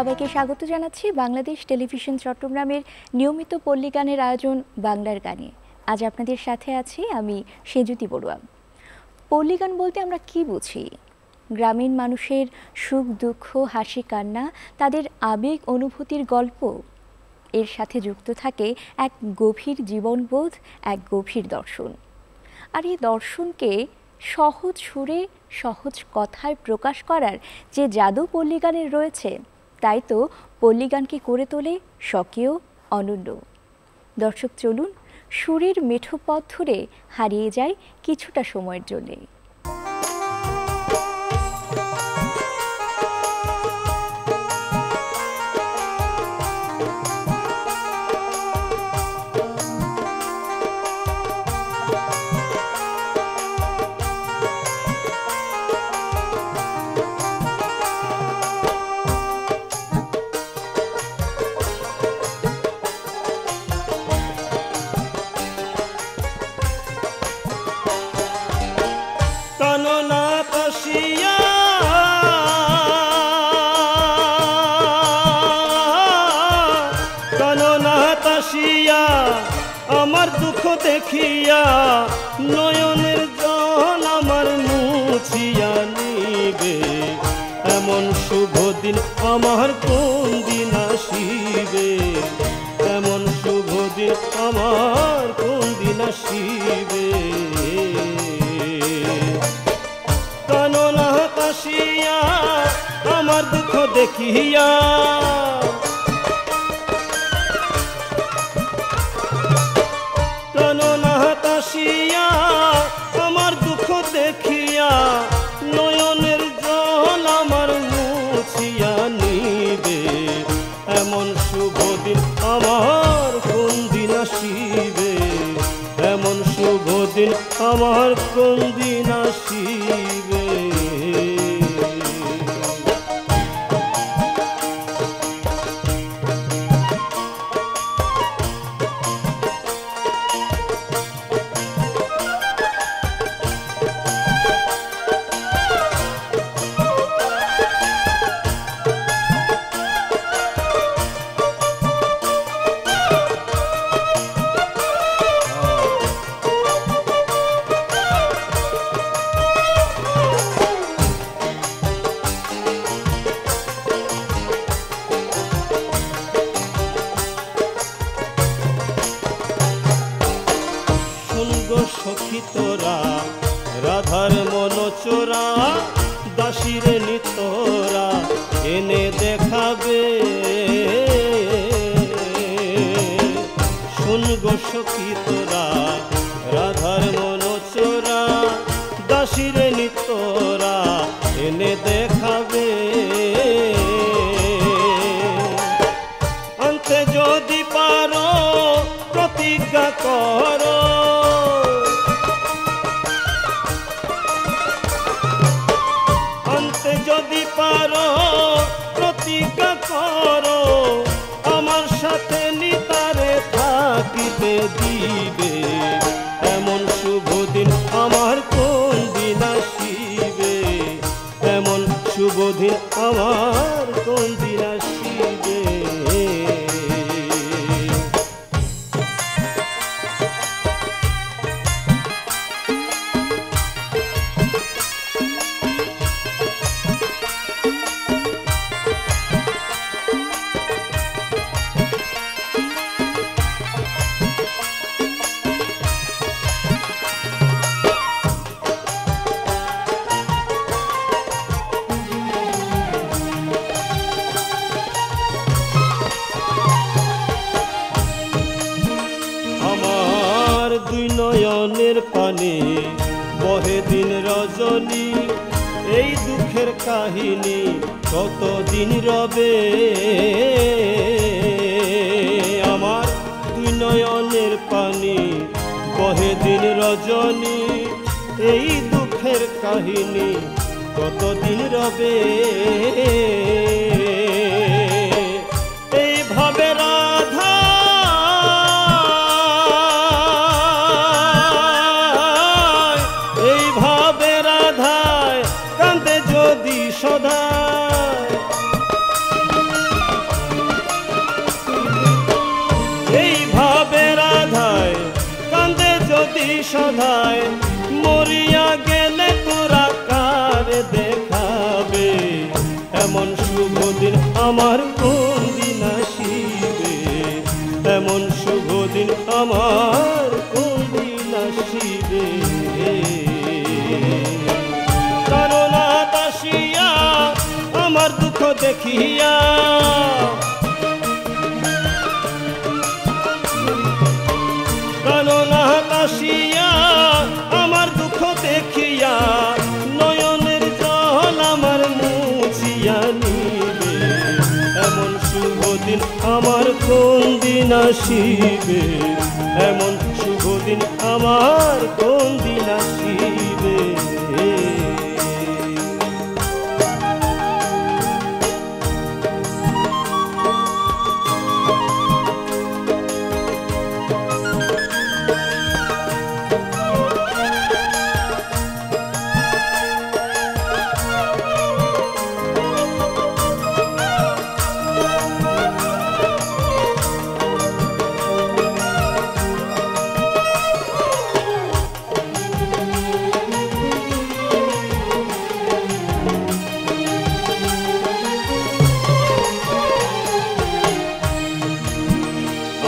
সবাইকে স্বাগত জানাচ্ছি বাংলাদেশ টেলিভিশন চট্টগ্রামের নিয়মিত পল্লী গানের আয়োজন বাংলার গানে। আজ আপনাদের সাথে আছি আমি সেজুতি বড়ুয়া। পল্লী গান বলতে আমরা কি বুঝি? গ্রামীণ মানুষের সুখ দুঃখ, হাসি কান্না, তাদের আবেগ অনুভূতির গল্প। এর সাথে যুক্ত থাকে এক গভীর জীবনবোধ, এক গভীর দর্শন। আর এই দর্শনকে সহজ সুরে, সহজ কথায় প্রকাশ করার যে জাদু পল্লী গানের রয়েছে, তাই তো পল্লী গানকে করে তোলে স্বকীয়, অনন্য। দর্শক চলুন সুরের মেঠো পথ ধরে হারিয়ে যায় কিছুটা সময়ের জন্যে। আমার দুঃখ দেখিয়া নয়নের জল আমার মুছিয়া নিবে, এমন শুভ দিন আমার কোন দিন আসিবে, এমন শুভ দিন আমার কোন দিন আসিবে। কাননা কাশিয়া আমার দুঃখ দেখিয়া আমার দুঃখ দেখিয়া নয়নের জল আমার মুছিয়া নিবে, এমন শুভ দিন আমার কোন দিন আসিবে, এমন শুভ দিন আমার কোন দিন আসিবে। সখী তোরা রাধার মন চোরা, দাসীর নিতরা এনে দেখাবে, শুনগো সখী তোরা রাধার মন চোরা, দাসীর নিতরা এনে দেখাবে। আনতে যদি পারো প্রতিজ্ঞা করো, যদি পারো প্রতিজ্ঞা করো, আমার সাথে নিতারে থাকিতে দিবে, এমন শুভ দিন আমার কোন দিন আসিবে, এমন শুভ দিন আমার কোন দিন আসিবে। দুই নয়নের পানি বহে দিন রজনী, এই দুঃখের কাহিনী কতদিন রবে। আমার দুই নয়নের পানি বহে দিন রজনী, এই দুঃখের কাহিনী কতদিন রবে। এইভাবে রাধা সদায় সদায় মরিয়া গেলে তোরা কার দেখাবে এমন শুভ দিন আমার কোন দিন আসিবে এমন শুভ দিন আমার কোন দিন আসিবে করোনা আসিয়া আমার দুঃখ দেখিয়া করোনা আসিয়া আমার দুঃখ দেখিয়া নয়নের জল আমার মুছিয়া নিবে এমন শুভ দিন আমার কোন দিন আসিবে এমন শুভ দিন আমার কোন দিন আসিবে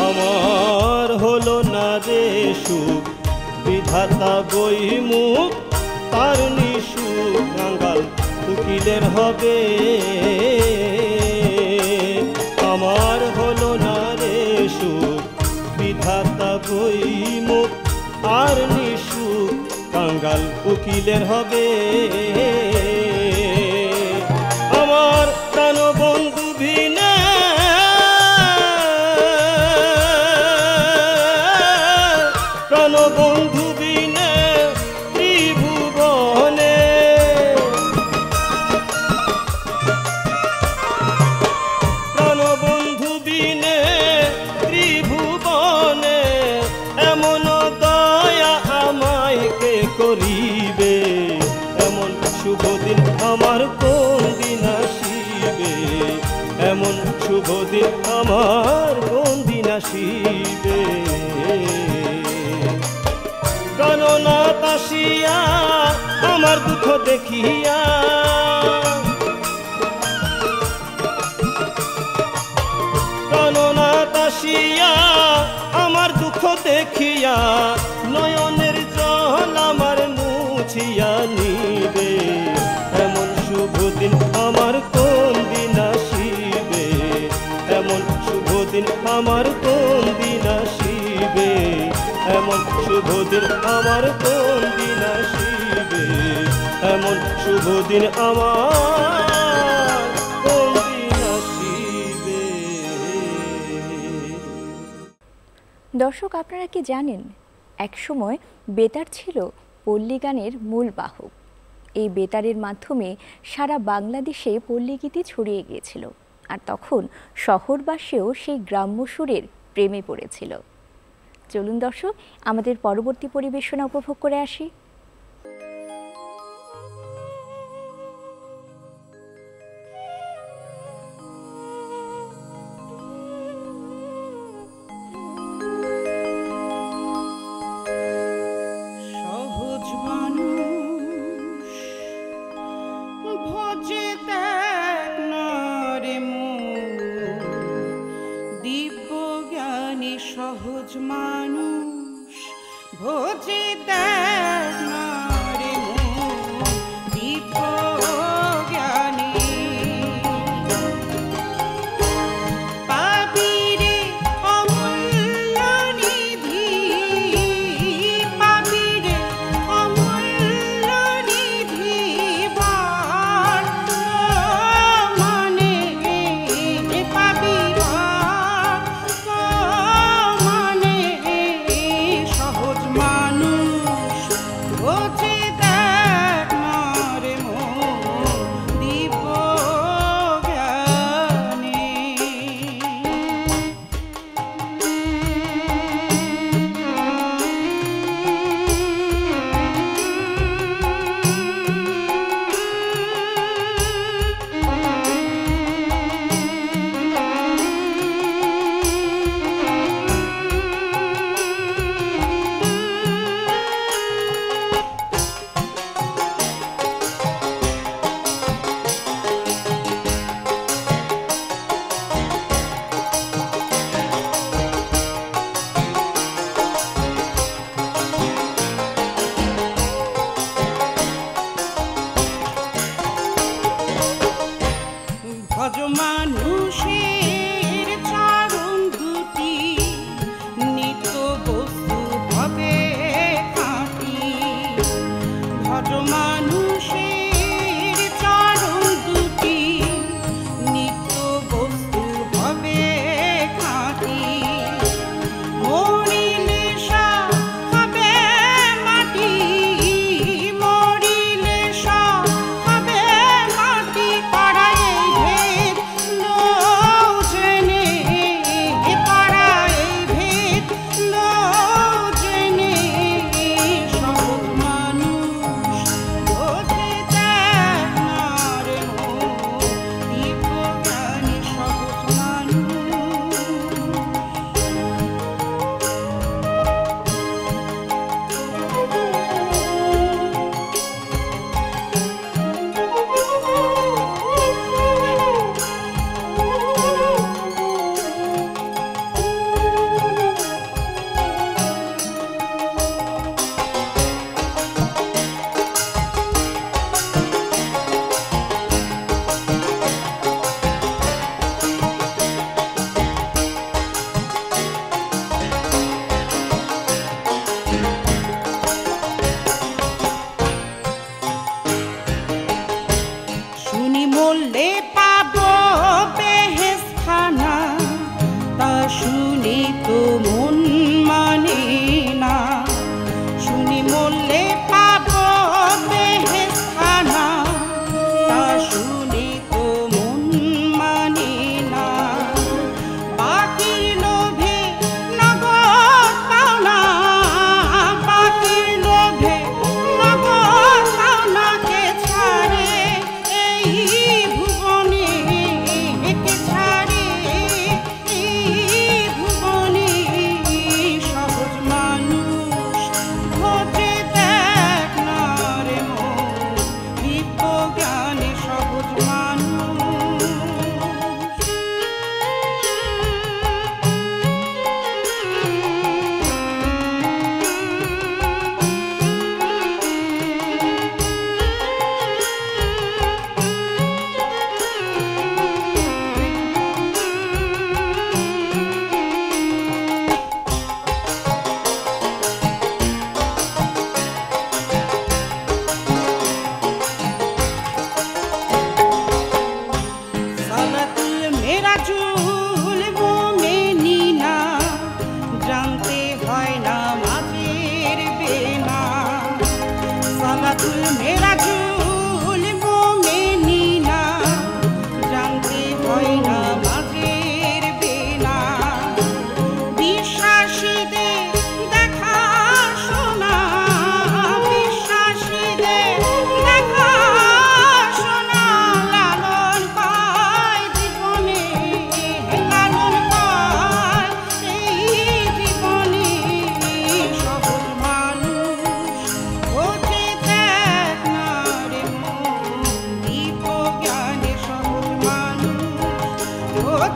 আমার হলো না রে সুখ বিধাতা বই মুখ তার নিসুখ কাঙ্গাল উকিলের হবে আমার হলো না রে সুখ বিধাতা বই মুখ আর নিসুখ কাঙ্গাল উকিলের হবে আমার প্রাণ বন্ধু ভিনে বন্ধু বিনে ত্রিভুবনে প্রাণবন্ধু বিনে ত্রিভুবনে এমন দয়া আমায় কে করিবে এমন শুভ দিন আমার কোন দিন আসিবে এমন শুভ দিন আমার কোন দিন আসিবে করোনা আসিয়া আমার দুঃখ দেখিয়া করোনা আসিয়া আমার দুঃখ দেখিয়া নয়নের জল আমার মুছিয়া নিবে এমন শুভ দিন আমার কোন দিন আসিবে এমন শুভ দিন আমার কোন দিন আসিবে এমন শুভ দিন আমার কোন দিন আসিবে এমন শুভ দিন আমার কোন দিন আসিবে দর্শক, আপনারা কি জানেন একসময় বেতার ছিল পল্লী গানের মূল বাহক। এই বেতারের মাধ্যমে সারা বাংলাদেশে পল্লীগীতি ছড়িয়ে গিয়েছিল, আর তখন শহরবাসীও সেই গ্রাম্য সুরের প্রেমে পড়েছিল। চলুন দর্শক, আমাদের পরবর্তী পরিবেশনা উপভোগ করে আসি। সহজ মানুষ ভোজে দেখ না রে দিব্য জ্ঞানী সহজ মানুষ ভোজে দেখ না রে দিব্য জ্ঞানী পাবি রে অমূল্য নিধি পাবি রে অমূল্য নিধি মানে পাবি মানে সহজ মানুষ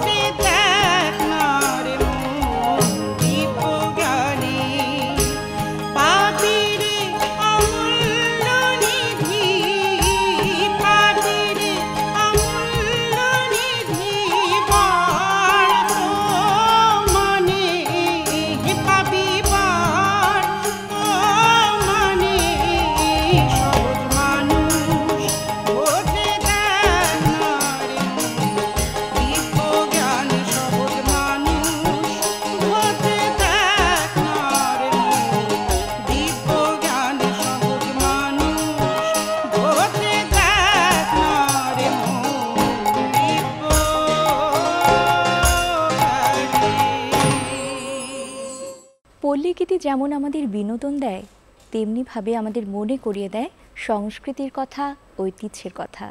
ঘটে দেখ না রে মন দিব্য জ্ঞানী পাবি রে অমূল্য নিধি পাবি রে অমূল্য নিধি বার তো মানে পাবি বার তো মানে সহজ মানুষ ঘটে দেখ না রে দিব্য জ্ঞান সহজ মানুষ ঘটে দেখ না রে দিব্য জ্ঞান সহজ মানুষ ঘটে দেখ না রে দিব্য পল্লীগীতি যেমন আমাদের বিনোদন দেয়, তেমনিভাবে আমাদের মনে করিয়ে দেয় সংস্কৃতির কথা, ঐতিহ্যের কথা।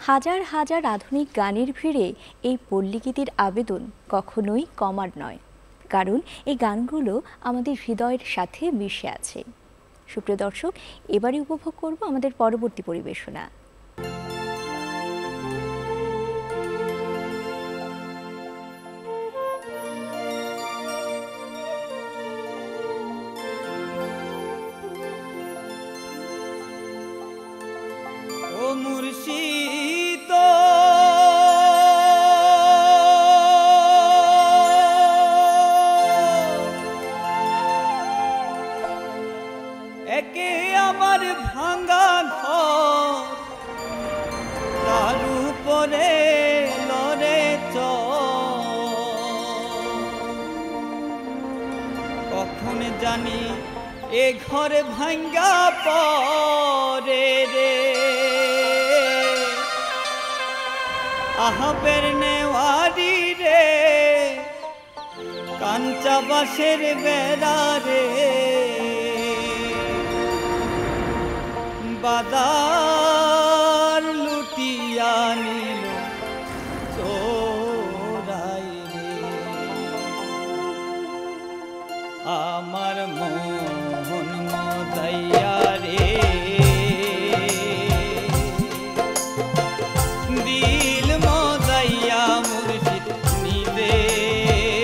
হাজার হাজার আধুনিক গানের ভিড়ে এই পল্লীগীতির আবেদন কখনোই কমার নয়, কারণ এই গানগুলো আমাদের হৃদয়ের সাথে মিশে আছে। সুপ্রিয় দর্শক, এবারে উপভোগ করব আমাদের পরবর্তী পরিবেশনা। ও মুর্শিদ একে আমার ভাঙা ঘর তার উপরে লড়ে কখন জানি এ ঘরে ভাঙ্গা পরে রে আহাবের নেওয়ারি রে কাঞ্চা বাঁশের বেড়া রে বাজার লুটিয়া নিল চোরাই রে আমার মন মজাইয়া রে দিল মজাইয়া মুর্শিদ নিজের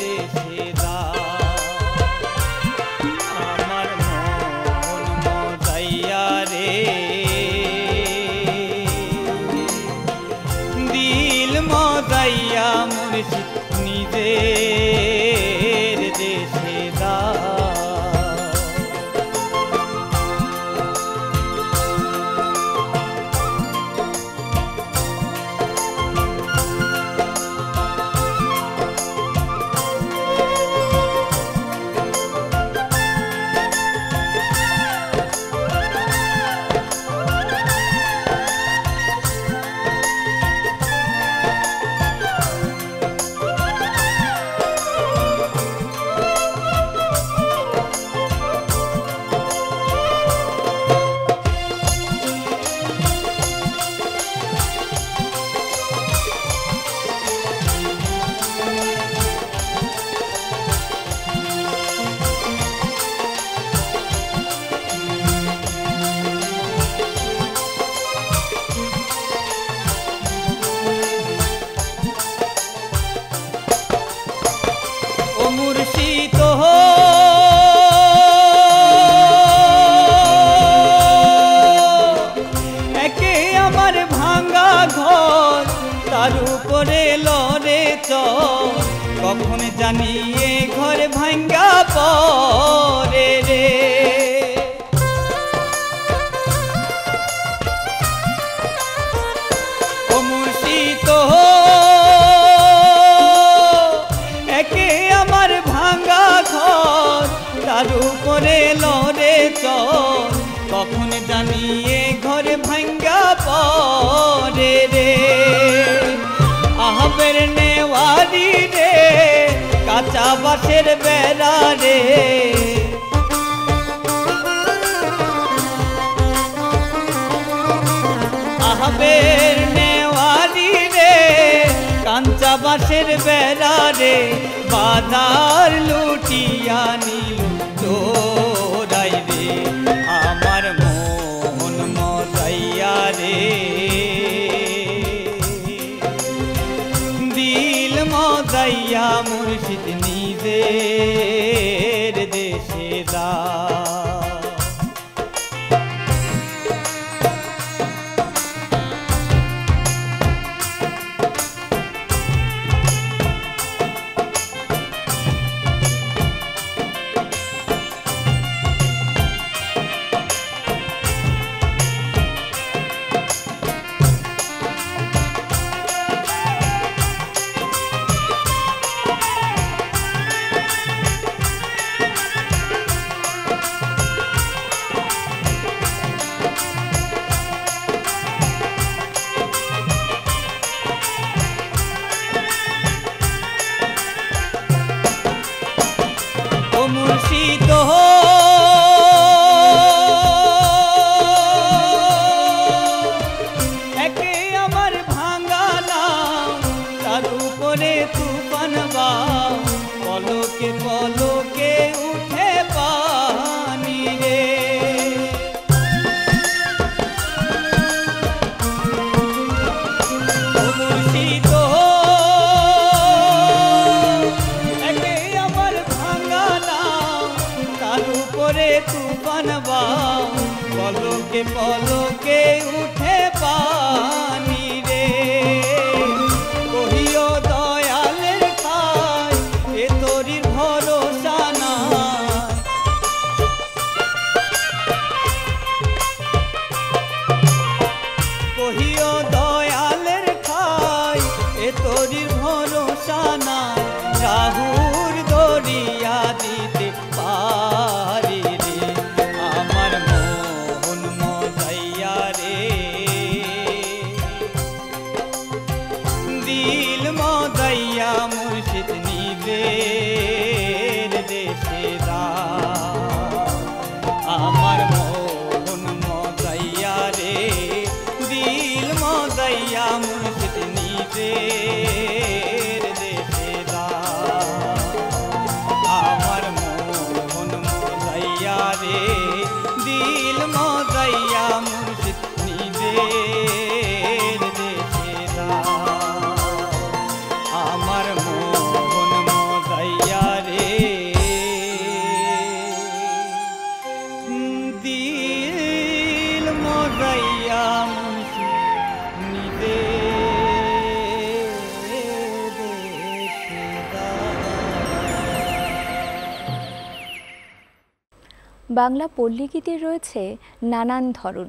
দেশে দা আমার মন মজাইয়া রে দিল মজাইয়া মুর্শিদ নিজের দেশে দা মুর্শিদ একে আমার ভাঙ্গা ঘর তার উপরে লড়ে চর কখন জানি এ ঘরে ভাঙ্গা পরে রে ও মুর্শিদ একে আমার ভাঙ্গা ঘর তার উপরে লড়ে চর কখন জানি এ ঘরে ভাঙ্গা পরে রে আহবের নেওয়ারি রে কাঁচা বাঁশের বেড়া রে আহবের নেওয়ারি রে কাঞ্চা বাঁশের বেড়া রে বাজার লুটিয়া নিল চোরাই রে আমার মন মজাইয়া রে মজাইয়া মুর্শিদ নিজের দেশে দাও। মুর্শিদ একে আমার ভাঙা নাম, তার উপরে তুফান বাও, পলকে পলকে উঠে পানি রে। মুর্শিদ তুফান বাও, পলকে পলকে উঠে পানি রে। কহিও দয়ালের খাই এ তোরির ভরসা নাই। কহিও দয়ালের খাই এ তোরির ভরসা নাই। রাহুর দরিয়া দিতে পারি রে, আমার মন মজাইয়া রে। দিল মজাইয়া মুর্শিদ নিজের দেশে দাও। আমার মন মজাইয়া রে, দিল মজাইয়া মুর্শিদ নিজের দেশে দাও। আমার মন মজাইয়া রে, দিল মজাইয়া মুর্শিদ নিজের দেশে দাও। আমার মন মজাইয়া রে, দিল মজাইয়া মুর্শিদ নিজের দেশে দাও। বাংলা পল্লীগীতির রয়েছে নানান ধরন,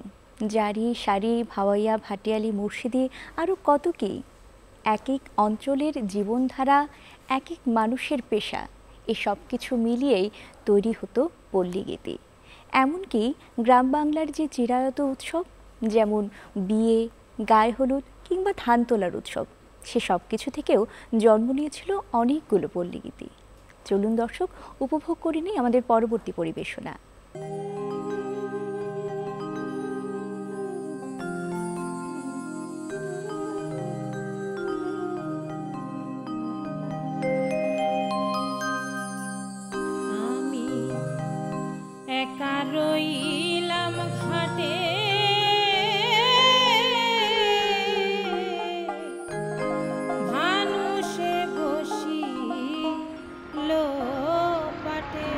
জারি, সারি, ভাওয়াইয়া, ভাটিয়ালি, মুর্শিদি, আরও কত কী। এক এক অঞ্চলের জীবনধারা, এক এক মানুষের পেশা, এসব কিছু মিলিয়েই তৈরি হতো পল্লীগীতি। এমনকি গ্রাম বাংলার যে চিরায়ত উৎসব, যেমন বিয়ে, গায়ে হলুদ কিংবা ধান তোলার উৎসব, সে সব কিছু থেকেও জন্ম নিয়েছিল অনেকগুলো পল্লীগীতি। চলুন দর্শক, উপভোগ করে নিই আমাদের পরবর্তী পরিবেশনা। আমি একা রইলাম ঘাটে, মানুষে বসিল পাটে।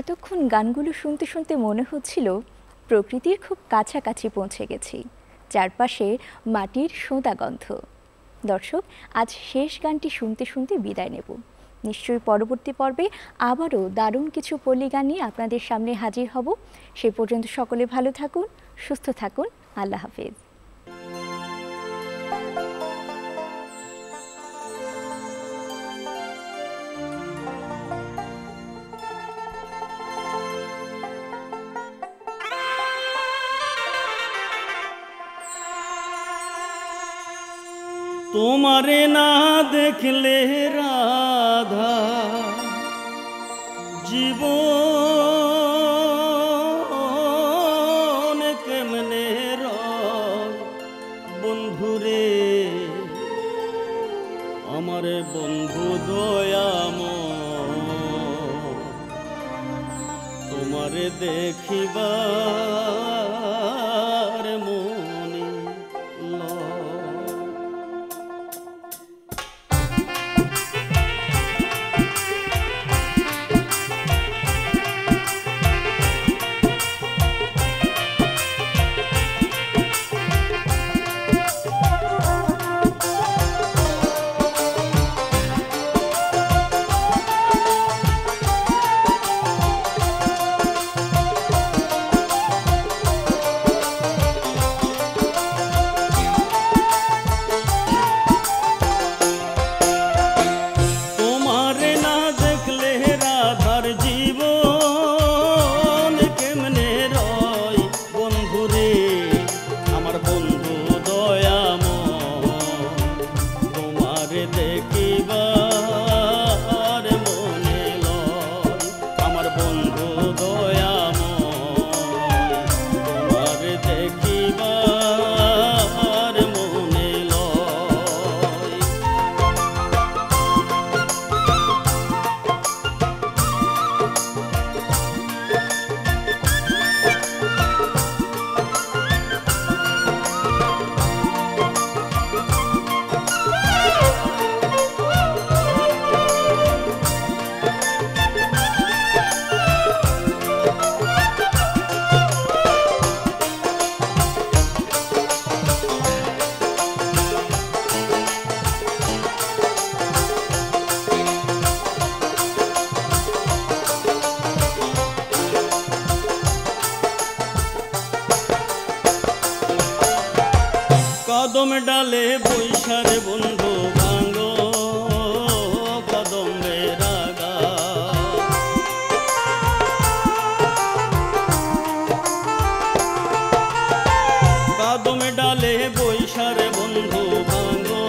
এতক্ষণ গানগুলো শুনতে শুনতে মনে হচ্ছিল প্রকৃতির খুব কাছাকাছি পৌঁছে গেছি, চারপাশে মাটির সোঁদা গন্ধ। দর্শক, আজ শেষ গানটি শুনতে শুনতে বিদায় নেব। নিশ্চয়ই পরবর্তী পর্বে আবারও দারুণ কিছু পল্লী গান নিয়ে আপনাদের সামনে হাজির হব। সে পর্যন্ত সকলে ভালো থাকুন, সুস্থ থাকুন। আল্লাহ হাফেজ। তোমারে না দেখলে রাধা জীবন কেমনে রয় বন্ধুরে, আমার বন্ধু দয়াময়, তোমারে দেখিবার মনে লয়। কদম ডালে বৈশার বন্ধু ভাঙ্গো কদমে রাগা, কদম ডালে বৈশার বন্ধু ভাঙ্গো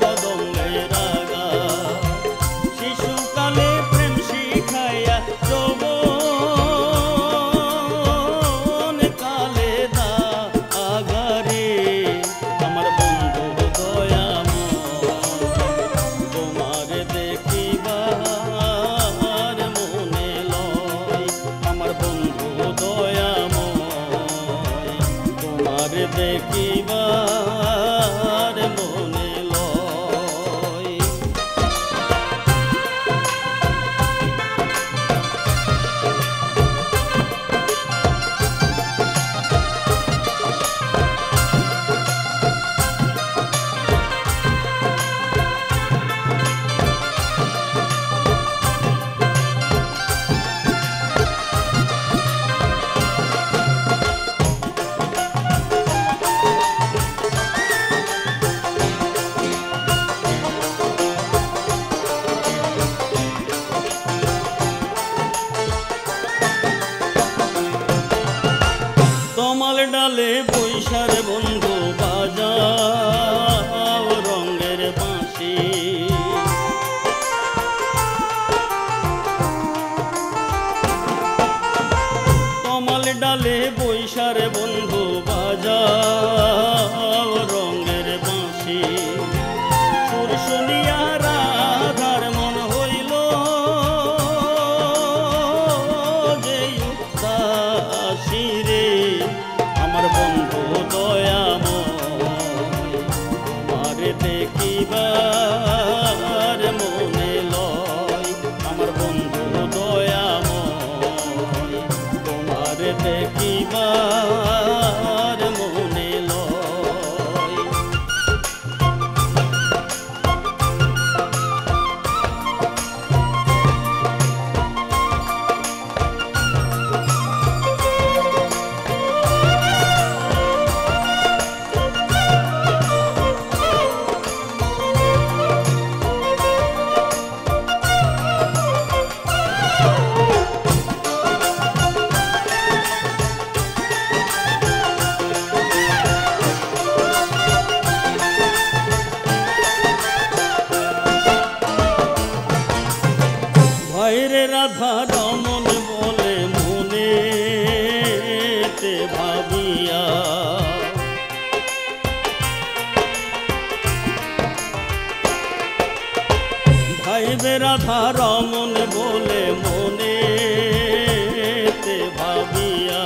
কদমে রাগা, শিশুকালে প্রেম শিখাইয়া যৌবন কালে দা আগারে, আমার বন্ধু দয়াময়, তোমার দেখিবার মনে লয়, আমার বন্ধু দয়াময়, তোমার দেখিবার মনে লয়। তমাল ডালে বৈশার বন্ধু বাজাও রঙের বাঁশি, তমাল ডালে বৈশার বন্ধু বাজাও রঙের বাঁশি, সুর শুনিয়া রাধার মন হইল যে উদাসী রে, আমার বন্ধু দয়াময়, তোমার দেখিবার মনে লয়, আমার বন্ধু দয়াময়, যাইবে রাধা রমন বলে মনে ভাবিয়া